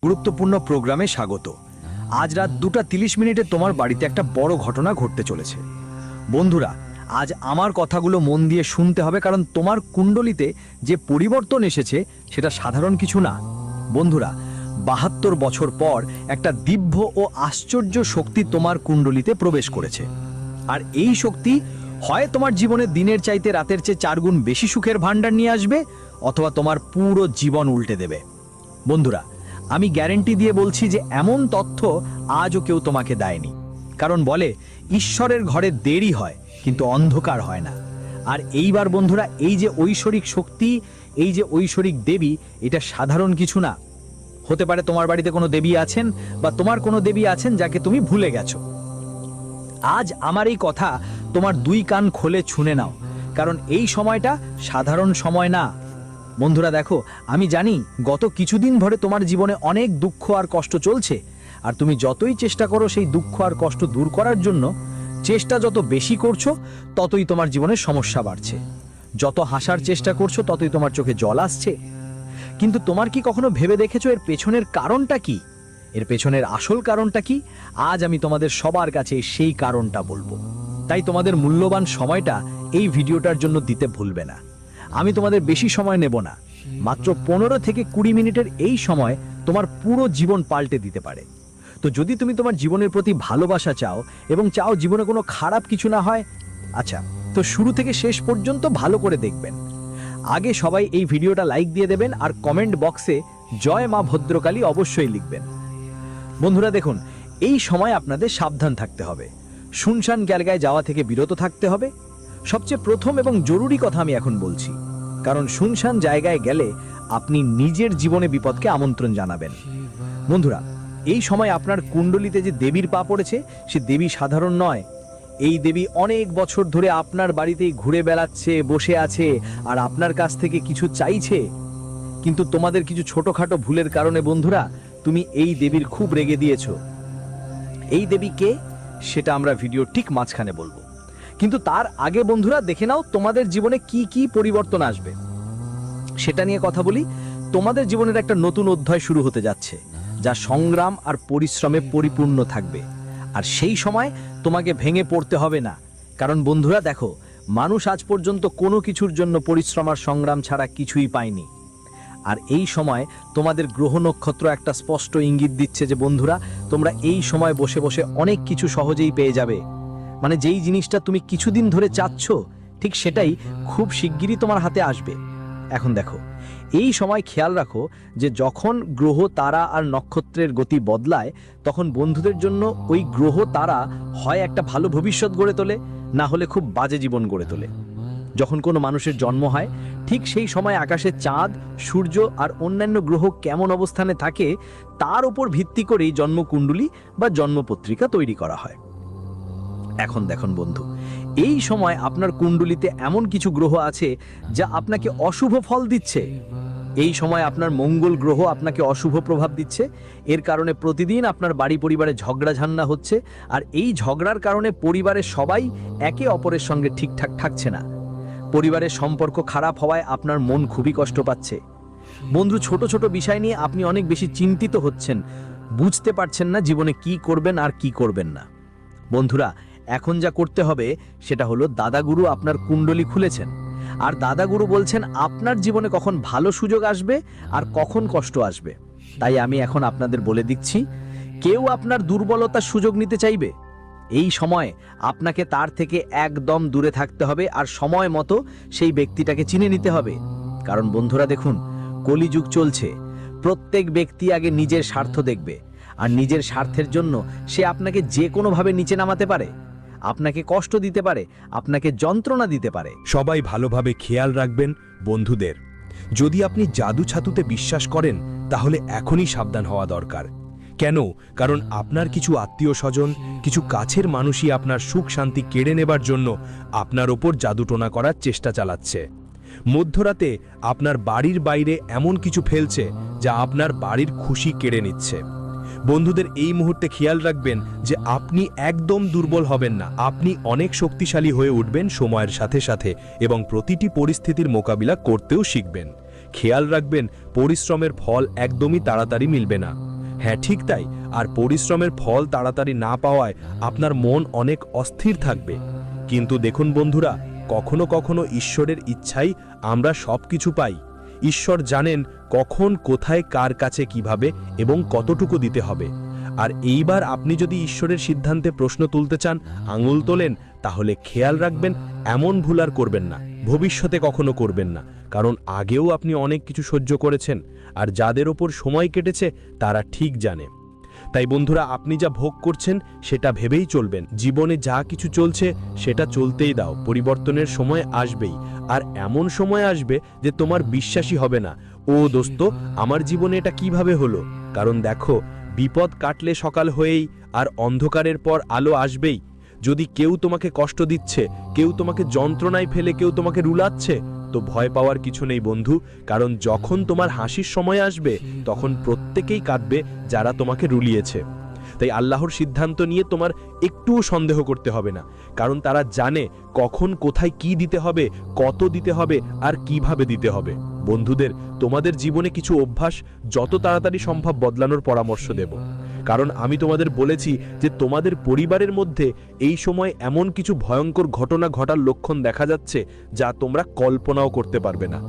গুরুত্বপূর্ণ প্রোগ্রামে স্বাগত। আজ রাত 2:30 তোমার বাড়িতে একটা বড় ঘটনা ঘটতে চলেছে। বন্ধুরা, আজ আমার কথাগুলো মন দিয়ে শুনতে হবে, কারণ তোমার কুণ্ডলিতে যে পরিবর্তন এসেছে সেটা সাধারণ কিছু না। বন্ধুরা, 72 বছর পর একটা দিব্য ও আশ্চর্য শক্তি তোমার কুণ্ডলিতে প্রবেশ করেছে। আর এই শক্তি হয় তোমার জীবনে দিনের চাইতে রাতের চেয়ে 4 গুণ বেশি সুখের ভাণ্ডার নিয়ে আসবে, অথবা তোমার পুরো জীবন উল্টে দেবে। বন্ধুরা, আমি গ্যারেন্টি দিয়ে বলছি যে এমন তথ্য আজও কেউ তোমাকে দেয়নি। কারণ বলে, ঈশ্বরের ঘরে দেরি হয় কিন্তু অন্ধকার হয় না। আর এইবার বন্ধুরা, এই যে ঐশ্বরিক শক্তি, এই যে ঐশ্বরিক দেবী, এটা সাধারণ কিছু না। হতে পারে তোমার বাড়িতে কোনো দেবী আছেন, বা তোমার কোনো দেবী আছেন যাকে তুমি ভুলে গেছো। আজ আমার এই কথা তোমার 2 কান খোলে শুনে নাও, কারণ এই সময়টা সাধারণ সময় না। বন্ধুরা দেখো, আমি জানি গত কিছুদিন ধরে তোমার জীবনে অনেক দুঃখ আর কষ্ট চলছে, আর তুমি যতই চেষ্টা করো সেই দুঃখ আর কষ্ট দূর করার জন্য, চেষ্টা যত বেশি করছো ততই তোমার জীবনে সমস্যা বাড়ছে। যত হাসার চেষ্টা করছো ততই তোমার চোখে জল আসছে। কিন্তু তোমার কি কখনো ভেবে দেখেছো এর পেছনের কারণটা কি? এর পেছনের আসল কারণটা কি? আজ আমি তোমাদের সবার কাছে সেই কারণটা বলবো। তাই তোমাদের মূল্যবান সময়টা এই ভিডিওটার জন্য দিতে ভুলবে না। আমি তোমাদের বেশি সময় নেব না, মাত্র 15 থেকে 20 মিনিটের এই সময় তোমার পুরো জীবন পাল্টে দিতে পারে। তো যদি তুমি তোমার জীবনের প্রতি ভালোবাসা চাও এবং চাও জীবনে কোনো খারাপ কিছু না হয়, আচ্ছা, তো শুরু থেকে শেষ পর্যন্ত ভালো করে দেখবেন। আগে সবাই এই ভিডিওটা লাইক দিয়ে দেবেন, আর কমেন্ট বক্সে জয় মা ভদ্রকালী অবশ্যই লিখবেন। বন্ধুরা দেখুন, এই সময় আপনাদের সাবধান থাকতে হবে, শুনশান জায়গায় যাওয়া থেকে বিরত থাকতে হবে। সবচেয়ে প্রথম এবং জরুরি কথা আমি এখন বলছি, কারণ শুনশান জায়গায় গেলে আপনি নিজের জীবনে বিপদকে আমন্ত্রণ জানাবেন। বন্ধুরা, এই সময় আপনার কুণ্ডলিতে যে দেবীর পা পড়েছে, সে দেবী সাধারণ নয়। এই দেবী অনেক বছর ধরে আপনার বাড়িতেই ঘুরে বেড়াচ্ছে, বসে আছে, আর আপনার কাছ থেকে কিছু চাইছে। কিন্তু তোমাদের কিছু ছোটখাটো ভুলের কারণে বন্ধুরা, তুমি এই দেবীর খুব রেগে দিয়েছো। এই দেবী কে, সেটা আমরা ভিডিও ঠিক মাঝখানে বলবো। কিন্তু তার আগে বন্ধুরা, দেখে নাও তোমাদের জীবনে কি কি পরিবর্তন আসবে সেটা নিয়ে কথা বলি। তোমাদের জীবনের একটা নতুন অধ্যায় শুরু হতে যাচ্ছে, যা সংগ্রাম আর পরিশ্রমে পরিপূর্ণ থাকবে। আর সেই সময় তোমাকে ভেঙে পড়তে হবে না, কারণ বন্ধুরা দেখো, মানুষ আজ পর্যন্ত কোনো কিছুর জন্য পরিশ্রম আর সংগ্রাম ছাড়া কিছুই পায়নি। আর এই সময় তোমাদের গ্রহ নক্ষত্র একটা স্পষ্ট ইঙ্গিত দিচ্ছে যে বন্ধুরা, তোমরা এই সময় বসে বসে অনেক কিছু সহজেই পেয়ে যাবে। মানে যেই জিনিসটা তুমি কিছুদিন ধরে চাচ্ছ, ঠিক সেটাই খুব শিগগিরই তোমার হাতে আসবে। এখন দেখো, এই সময় খেয়াল রাখো যে যখন গ্রহ, তারা আর নক্ষত্রের গতি বদলায়, তখন বন্ধুদের জন্য ওই গ্রহ, তারা হয় একটা ভালো ভবিষ্যৎ গড়ে তোলে, না হলে খুব বাজে জীবন গড়ে তোলে। যখন কোনো মানুষের জন্ম হয়, ঠিক সেই সময় আকাশে চাঁদ, সূর্য আর অন্যান্য গ্রহ কেমন অবস্থানে থাকে, তার উপর ভিত্তি করেই জন্মকুণ্ডলী বা জন্মপত্রিকা তৈরি করা হয়। এখন দেখুন বন্ধু, এই সময় আপনার কুণ্ডলিতে এমন কিছু গ্রহ আছে যা আপনাকে অশুভ ফল দিচ্ছে। এই সময় আপনার মঙ্গল গ্রহ আপনাকে অশুভ প্রভাব দিচ্ছে। এর কারণে প্রতিদিন আপনার বাড়ি পরিবারে ঝগড়া ঝান্না হচ্ছে, আর এই ঝগড়ার কারণে পরিবারের সবাই একে অপরের সঙ্গে ঠিকঠাক থাকছে না। পরিবারের সম্পর্ক খারাপ হওয়ায় আপনার মন খুবই কষ্ট পাচ্ছে। বন্ধু, ছোট ছোট বিষয় নিয়ে আপনি অনেক বেশি চিন্তিত হচ্ছেন, বুঝতে পারছেন না জীবনে কি করবেন আর কি করবেন না। বন্ধুরা, এখন যা করতে হবে সেটা হলো, দাদাগুরু আপনার কুণ্ডলী খুলেছেন, আর দাদাগুরু বলছেন আপনার জীবনে কখন ভালো সুযোগ আসবে আর কখন কষ্ট আসবে। তাই আমি এখন আপনাদের বলে দিচ্ছি, কেউ আপনার দুর্বলতার সুযোগ নিতে চাইবে, এই সময় আপনাকে তার থেকে একদম দূরে থাকতে হবে, আর সময় মতো সেই ব্যক্তিটাকে চিনে নিতে হবে। কারণ বন্ধুরা দেখুন, কলিযুগ চলছে, প্রত্যেক ব্যক্তি আগে নিজের স্বার্থ দেখবে, আর নিজের স্বার্থের জন্য সে আপনাকে যে কোনোভাবে নিচে নামাতে পারে, আপনাকে কষ্ট দিতে পারে, আপনাকে যন্ত্রণা দিতে পারে। সবাই ভালোভাবে খেয়াল রাখবেন বন্ধুদের। যদি আপনি জাদু ছাতুতে বিশ্বাস করেন, তাহলে এখনই সাবধান হওয়া দরকার। কেন? কারণ আপনার কিছু আত্মীয় স্বজন, কিছু কাছের মানুষই আপনার সুখ শান্তি কেড়ে নেবার জন্য আপনার ওপর জাদুটোনা করার চেষ্টা চালাচ্ছে। মধ্যরাতে আপনার বাড়ির বাইরে এমন কিছু ফেলছে যা আপনার বাড়ির খুশি কেড়ে নিচ্ছে। বন্ধুদের, এই মুহূর্তে খেয়াল রাখবেন যে আপনি একদম দুর্বল হবেন না, আপনি অনেক শক্তিশালী হয়ে উঠবেন সময়ের সাথে সাথে, এবং প্রতিটি পরিস্থিতির মোকাবিলা করতেও শিখবেন। খেয়াল রাখবেন, পরিশ্রমের ফল একদমই তাড়াতাড়ি মিলবে না। হ্যাঁ ঠিক তাই, আর পরিশ্রমের ফল তাড়াতাড়ি না পাওয়ায় আপনার মন অনেক অস্থির থাকবে। কিন্তু দেখুন বন্ধুরা, কখনো কখনো ঈশ্বরের ইচ্ছাই আমরা সব কিছু পাই। ঈশ্বর জানেন কখন, কোথায়, কার কাছে, কিভাবে এবং কতটুকু দিতে হবে। আর এইবার আপনি যদি ঈশ্বরের সিদ্ধান্তে প্রশ্ন তুলতে চান, আঙুল তোলেন, তাহলে খেয়াল রাখবেন এমন ভুল আর করবেন না, ভবিষ্যতে কখনো করবেন না। কারণ আগেও আপনি অনেক কিছু সহ্য করেছেন, আর যাদের ওপর সময় কেটেছে তারা ঠিক জানে। তাই বন্ধুরা, আপনি যা ভোগ করছেন সেটা ভেবেই চলবেন। জীবনে যা কিছু চলছে সেটা চলতেই দাও, পরিবর্তনের সময় আসবেই। আর এমন সময় আসবে যে তোমার বিশ্বাসই হবে না, ও দোস্ত আমার জীবনে এটা কিভাবে হলো। কারণ দেখো, বিপদ কাটলে সকাল হয়েই, আর অন্ধকারের পর আলো আসবেই। যদি কেউ তোমাকে কষ্ট দিচ্ছে, কেউ তোমাকে যন্ত্রণায় ফেলে, কেউ তোমাকে রুলাচ্ছে, তো ভয় পাওয়ার কিছু নেই বন্ধু। কারণ যখন তোমার হাসির সময় আসবে তখন প্রত্যেকেই কাঁদবে যারা তোমাকে রুলিয়েছে। তাই আল্লাহর সিদ্ধান্ত নিয়ে তোমার একটুও সন্দেহ করতে হবে না, কারণ তারা জানে কখন, কোথায় কি দিতে হবে, কত দিতে হবে আর কিভাবে দিতে হবে। বন্ধুদের, তোমাদের জীবনে কিছু অভ্যাস যত তাড়াতাড়ি সম্ভব বদলানোর পরামর্শ দেব। কারণ আমি তোমাদের বলেছি যে তোমাদের পরিবারের মধ্যে এই সময় এমন কিছু ভয়ঙ্কর ঘটনা ঘটার লক্ষণ দেখা যাচ্ছে যা তোমরা কল্পনাও করতে পারবে না।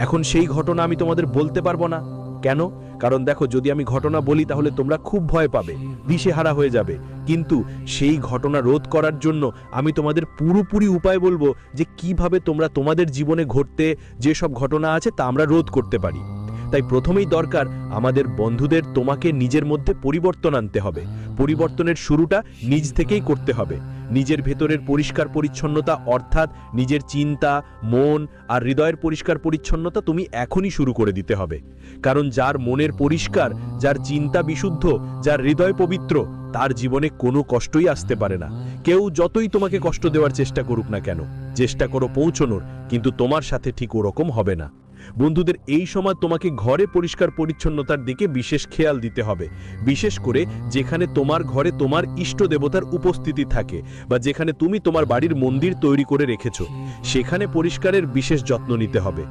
এখন সেই ঘটনা আমি তোমাদের বলতে পারবো না। কেন? কারণ দেখো, যদি আমি ঘটনা বলি তাহলে তোমরা খুব ভয় পাবে, দিশেহারা হয়ে যাবে। কিন্তু সেই ঘটনা রোধ করার জন্য আমি তোমাদের পুরোপুরি উপায় বলবো যে কিভাবে তোমরা তোমাদের জীবনে ঘটতে যেসব ঘটনা আছে তা আমরা রোধ করতে পারি। তাই প্রথমেই দরকার আমাদের বন্ধুদের তোমাকে নিজের মধ্যে পরিবর্তন আনতে হবে। পরিবর্তনের শুরুটা নিজ থেকেই করতে হবে। নিজের ভেতরের পরিষ্কার পরিচ্ছন্নতা, অর্থাৎ নিজের চিন্তা, মন আর হৃদয়ের পরিষ্কার পরিচ্ছন্নতা তুমি এখনই শুরু করে দিতে হবে। কারণ যার মনের পরিষ্কার, যার চিন্তা বিশুদ্ধ, যার হৃদয় পবিত্র, তার জীবনে কোনো কষ্টই আসতে পারে না। কেউ যতই তোমাকে কষ্ট দেওয়ার চেষ্টা করুক না কেন, চেষ্টা করো পৌঁছনোর, কিন্তু তোমার সাথে ঠিক ওরকম হবে না। বন্ধুদের, এই সময় তোমাকে ঘরে পরিষ্কার পরিচ্ছন্নতার দিকে বিশেষ খেয়াল দিতে হবে। বিশেষ করে যেখানে তোমার ঘরে তোমার ইষ্ট দেবতার উপস্থিতি থাকে, বা যেখানে তুমি তোমার বাড়ির মন্দির তৈরি করে রেখেছো, সেখানে পরিষ্কারের বিশেষ যত্ন নিতে হবে।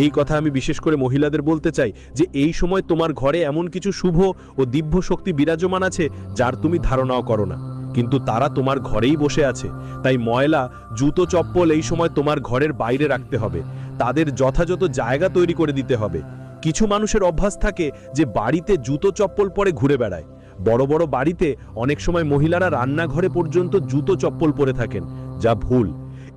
এই কথা আমি বিশেষ করে মহিলাদের বলতে চাই যে এই সময় তোমার ঘরে এমন কিছু শুভ ও দিব্য শক্তি বিরাজমান আছে যার তুমি ধারণাও করো না, কিন্তু তারা তোমার ঘরেই বসে আছে। তাই ময়লা, জুতো, চপ্পল এই সময় তোমার ঘরের বাইরে রাখতে হবে, তাদের যথাযথ জায়গা তৈরি করে দিতে হবে। কিছু মানুষের অভ্যাস থাকে যে বাড়িতে জুতো চপ্পল পরে ঘুরে বেড়ায়। বড় বড় বাড়িতে অনেক সময় মহিলারা রান্নাঘরে পর্যন্ত জুতো চপ্পল পরে থাকেন, যা ভুল।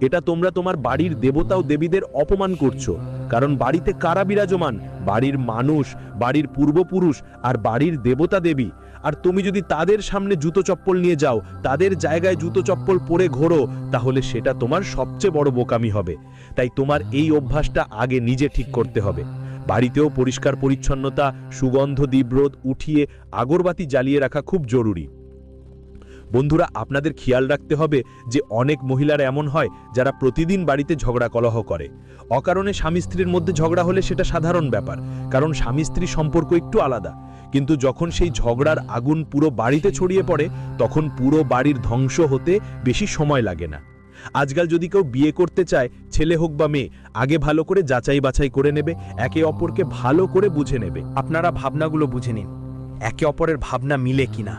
এটা তোমরা তোমার বাড়ির দেবতা ও দেবীদের অপমান করছো। কারণ বাড়িতে কারা বিরাজমান? বাড়ির মানুষ, বাড়ির পূর্বপুরুষ আর বাড়ির দেবতা দেবী। আর তুমি যদি তাদের সামনে জুতো চপ্পল নিয়ে যাও, তাদের জায়গায় জুতো চপ্পল পরে ঘোরো, তাহলে সেটা তোমার সবচেয়ে বড় বোকামি হবে। তাই তোমার এই অভ্যাসটা আগে নিজে ঠিক করতে হবে। বাড়িতেও পরিষ্কার পরিচ্ছন্নতা, সুগন্ধ দীপরোদ উঠিয়ে আগরবাতি জ্বালিয়ে রাখা খুব জরুরি। বন্ধুরা, আপনাদের খেয়াল রাখতে হবে যে অনেক মহিলারা এমন হয় যারা প্রতিদিন বাড়িতে ঝগড়া কলহ করে। অকারণে স্বামী স্ত্রীর মধ্যে ঝগড়া হলে সেটা সাধারণ ব্যাপার, কারণ স্বামী স্ত্রী সম্পর্ক একটু আলাদা। কিন্তু যখন সেই ঝগড়ার আগুন পুরো বাড়িতে ছড়িয়ে পড়ে, তখন পুরো বাড়ির ধ্বংস হতে বেশি সময় লাগে না। আজকাল যদি কেউ বিয়ে করতে চায়, ছেলে হোক বা মেয়ে, আগে ভালো করে যাচাই বাছাই করে নেবে, একে অপরকে ভালো করে বুঝে নেবে। আপনারা ভাবনাগুলো বুঝে নিন, একে অপরের ভাবনা মিলে কিনা।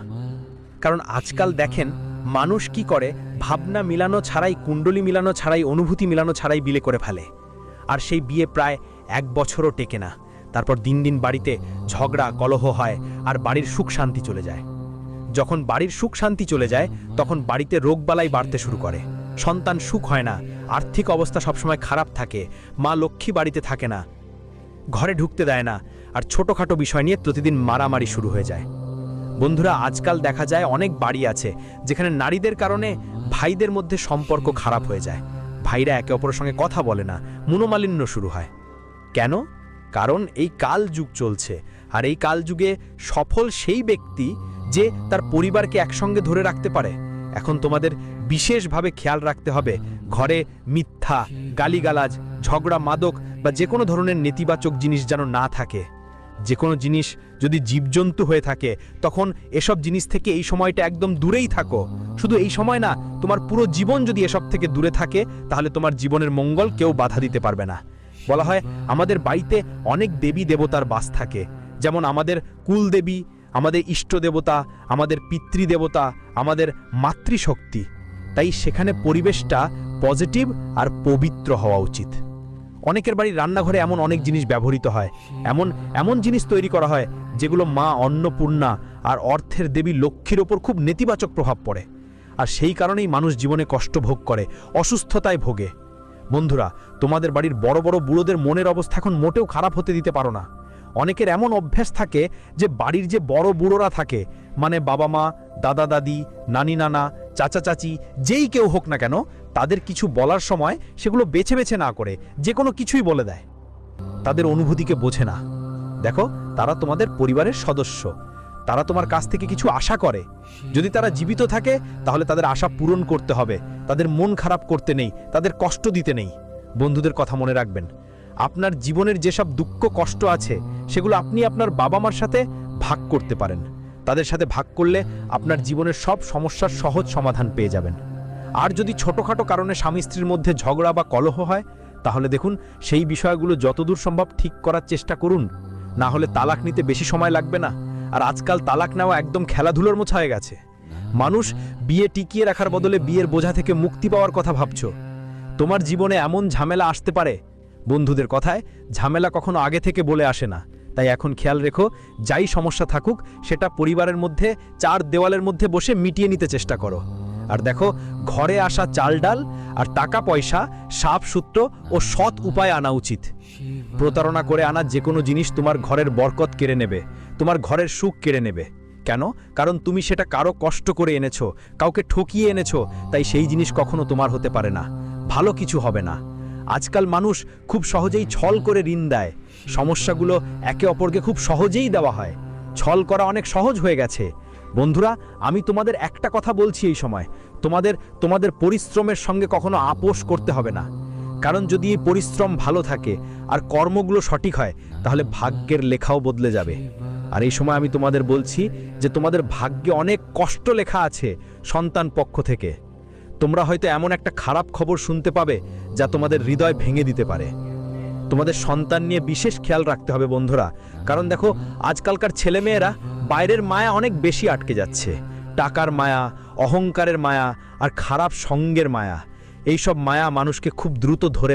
কারণ আজকাল দেখেন মানুষ কি করে, ভাবনা মিলানো ছাড়াই, কুণ্ডলী মিলানো ছাড়াই, অনুভূতি মিলানো ছাড়াই বিয়ে করে ফেলে। আর সেই বিয়ে প্রায় 1 বছরও টেকে না। তারপর দিন দিন বাড়িতে ঝগড়া কলহ হয় আর বাড়ির সুখ শান্তি চলে যায়। যখন বাড়ির সুখ শান্তি চলে যায়, তখন বাড়িতে রোগবালাই বাড়তে শুরু করে, সন্তান সুখ হয় না, আর্থিক অবস্থা সবসময় খারাপ থাকে, মা লক্ষ্মী বাড়িতে থাকে না, ঘরে ঢুকতে দেয় না, আর ছোটোখাটো বিষয় নিয়ে প্রতিদিন মারামারি শুরু হয়ে যায়। বন্ধুরা, আজকাল দেখা যায় অনেক বাড়ি আছে যেখানে নারীদের কারণে ভাইদের মধ্যে সম্পর্ক খারাপ হয়ে যায়। ভাইরা একে অপরের সঙ্গে কথা বলে না, মনোমালিন্য শুরু হয়। কেন? কারণ এই কাল যুগ চলছে, আর এই কাল যুগে সফল সেই ব্যক্তি যে তার পরিবারকে একসঙ্গে ধরে রাখতে পারে। এখন তোমাদের বিশেষভাবে খেয়াল রাখতে হবে ঘরে মিথ্যা, গালিগালাজ, ঝগড়া, মাদক বা যে কোনো ধরনের নেতিবাচক জিনিস যেন না থাকে। যে কোনো জিনিস যদি জীবজন্তু হয়ে থাকে, তখন এসব জিনিস থেকে এই সময়টা একদম দূরেই থাকো। শুধু এই সময় না, তোমার পুরো জীবন যদি এসব থেকে দূরে থাকে, তাহলে তোমার জীবনের মঙ্গল কেউ বাধা দিতে পারবে না। বলা হয় আমাদের বাড়িতে অনেক দেবী দেবতার বাস থাকে, যেমন আমাদের কুলদেবী, আমাদের ইষ্ট দেবতা, আমাদের পিতৃদেবতা, আমাদের মাতৃশক্তি। তাই সেখানে পরিবেশটা পজিটিভ আর পবিত্র হওয়া উচিত। অনেকের বাড়ির রান্নাঘরে এমন অনেক জিনিস ব্যবহৃত হয়, এমন এমন জিনিস তৈরি করা হয় যেগুলো মা অন্নপূর্ণা আর অর্থের দেবী লক্ষ্মীর ওপর খুব নেতিবাচক প্রভাব পড়ে। আর সেই কারণেই মানুষ জীবনে কষ্ট ভোগ করে, অসুস্থতায় ভোগে। বন্ধুরা, তোমাদের বাড়ির বড় বড় বুড়োদের মনের অবস্থা এখন মোটেও খারাপ হতে দিতে পারো না। অনেকের এমন অভ্যাস থাকে যে বাড়ির যে বড় বুড়োরা থাকে, মানে বাবা মা, দাদা দাদি, নানি নানা, চাচা চাচি, যেই কেউ হোক না কেন, তাদের কিছু বলার সময় সেগুলো বেছে বেছে না করে যে কোনো কিছুই বলে দেয়। তাদের অনুভূতিকে বোঝে না। দেখো, তারা তোমাদের পরিবারের সদস্য, তারা তোমার কাছ থেকে কিছু আশা করে। যদি তারা জীবিত থাকে তাহলে তাদের আশা পূরণ করতে হবে, তাদের মন খারাপ করতে নেই, তাদের কষ্ট দিতে নেই। বন্ধুদের কথা মনে রাখবেন, আপনার জীবনের যেসব দুঃখ কষ্ট আছে সেগুলো আপনি আপনার বাবা মার সাথে ভাগ করতে পারেন। তাদের সাথে ভাগ করলে আপনার জীবনের সব সমস্যার সহজ সমাধান পেয়ে যাবেন। আর যদি ছোটোখাটো কারণে স্বামী স্ত্রীর মধ্যে ঝগড়া বা কলহ হয়, তাহলে দেখুন সেই বিষয়গুলো যতদূর সম্ভব ঠিক করার চেষ্টা করুন। না হলে তালাক নিতে বেশি সময় লাগবে না। আর আজকাল তালাক নেওয়া একদম খেলাধুলোর মতো হয়ে গেছে। মানুষ বিয়ে টিকিয়ে রাখার বদলে বিয়ের বোঝা থেকে মুক্তি পাওয়ার কথা ভাবছো। তোমার জীবনে এমন ঝামেলা আসতে পারে, বন্ধুদের কথায় ঝামেলা কখনো আগে থেকে বলে আসে না। তাই এখন খেয়াল রেখো, যাই সমস্যা থাকুক সেটা পরিবারের মধ্যে চার দেওয়ালের মধ্যে বসে মিটিয়ে নিতে চেষ্টা করো। আর দেখো, ঘরে আসা চাল ডাল আর টাকা পয়সা সাফ সূত্র ও সৎ উপায়ে আনা উচিত। প্রতারণা করে আনা যে কোনো জিনিস তোমার ঘরের বরকত কেড়ে নেবে, তোমার ঘরের সুখ কেড়ে নেবে। কেন? কারণ তুমি সেটা কারো কষ্ট করে এনেছো, কাউকে ঠকিয়ে এনেছো, তাই সেই জিনিস কখনো তোমার হতে পারে না, ভালো কিছু হবে না। আজকাল মানুষ খুব সহজেই ছল করে ঋণ দেয়। সমস্যাগুলো একে অপরকে খুব সহজেই দেওয়া হয়। ছল করা অনেক সহজ হয়ে গেছে। বন্ধুরা, আমি তোমাদের একটা কথা বলছি এই সময়, তোমাদের পরিশ্রমের সঙ্গে কখনো আপোষ করতে হবে না। কারণ যদি এই পরিশ্রম ভালো থাকে আর কর্মগুলো সঠিক হয়, তাহলে ভাগ্যের লেখাও বদলে যাবে। আর এই সময় আমি তোমাদের বলছি যে তোমাদের ভাগ্যে অনেক কষ্ট লেখা আছে সন্তান পক্ষ থেকে। তোমরা হয়তো এমন একটা খারাপ খবর শুনতে পাবে যা তোমাদের হৃদয় ভেঙে দিতে পারে। তোমাদের সন্তান নিয়ে বিশেষ খেয়াল রাখতে হবে বন্ধুরা। কারণ দেখো, আজকালকার ছেলেমেয়েরা বাইরের মায়া অনেক বেশি আটকে যাচ্ছে। টাকার মায়া, অহংকারের মায়া আর খারাপ সঙ্গের মায়া, এইসব মায়া মানুষকে খুব দ্রুত ধরে